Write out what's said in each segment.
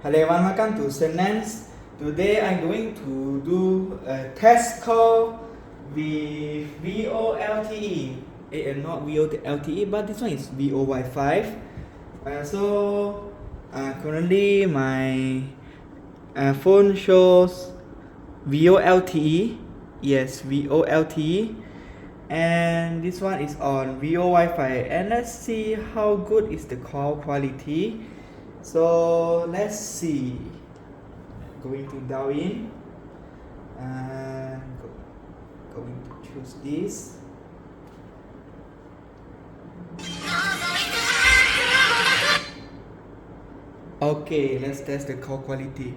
Hello everyone, welcome to Sentence. Today I'm going to do a test call with VoLTE. Not VoLTE, but this one is VoWiFi. Currently my phone shows VoLTE. Yes, VoLTE. And this one is on VoWiFi. And let's see how good is the call quality. So let's see. Going to dial in and going to choose this. Okay, let's test the call quality.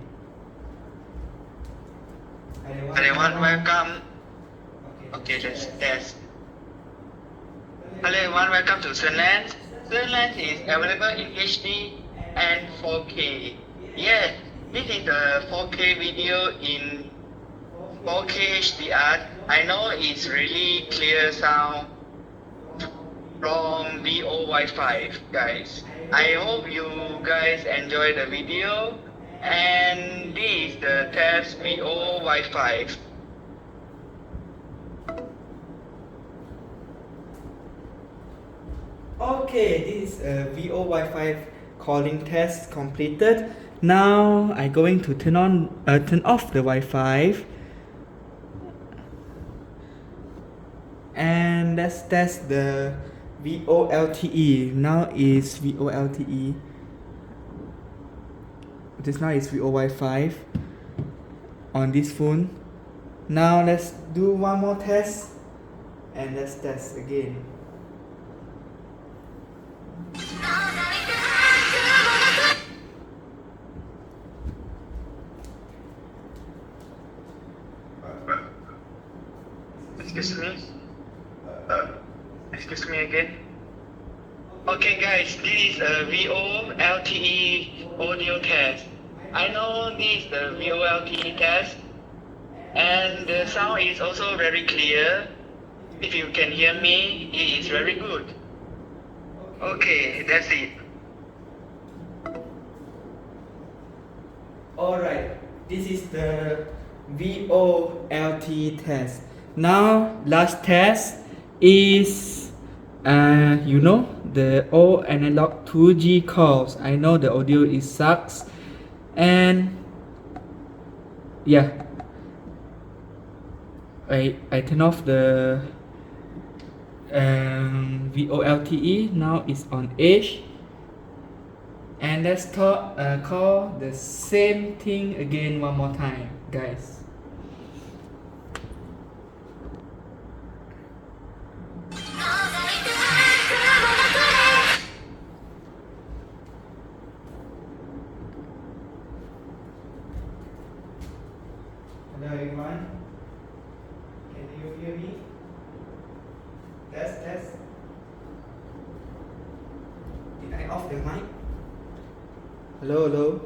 Everyone, welcome. Okay, let's test. Hello everyone, welcome to Sunland. Sunland is available in HD and 4K. Yes, this is the 4K video in 4K HDR. I know it's really clear sound from VoWiFi, guys. I hope you guys enjoy the video. And this is the test VoWiFi. Okay, this is a VoWiFi calling test completed. Now I'm going to turn off the Wi-Fi. And let's test the VoLTE. Now is VoLTE. This now is VoWiFi on this phone. Now let's do one more test and let's test again. Excuse me? Excuse me again? Okay guys, this is a VoLTE audio test. I know this is the VoLTE test and the sound is also very clear. If you can hear me, it is very good. Okay, that's it. Alright, this is the VoLTE test. Now, last test is, the all analog 2G calls. I know the audio is sucks, and yeah, I turn off the VoLTE. Now it's on edge, and let's call the same thing again one more time, guys. Hello everyone, can you hear me? Test. Did I off the mic? Hello.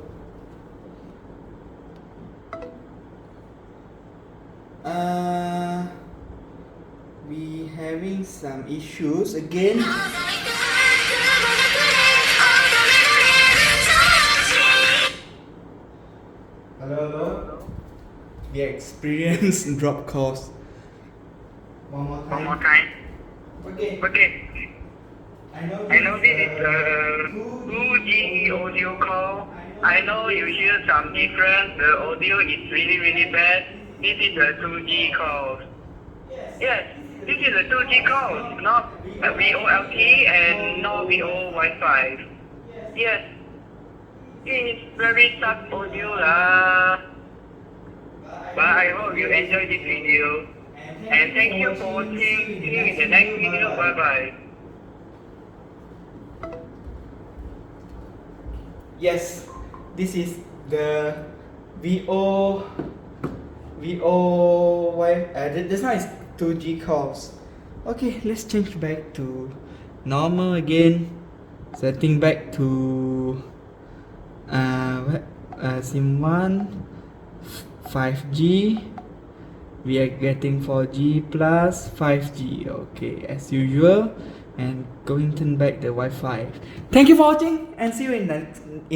We having some issues again. Hello. We experience drop calls. One more time. Okay. I know this is a 2G audio call. I know you hear some difference. The audio is really bad. This is a 2G call. Yes, this is a 2G call, not a VoLTE and not VoWiFi. Yes, it is very tough audio lah. But I hope you enjoy this video. And thank you for watching. See you in the next video. Bye bye. Yes, this is the this one is 2G calls. Okay, let's change back to normal again. Setting back to SIM 1 5G. We are getting 4G plus 5G. Okay, as usual. And going to turn back the Wi-Fi. Thank you for watching and see you in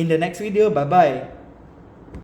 the next video. Bye bye.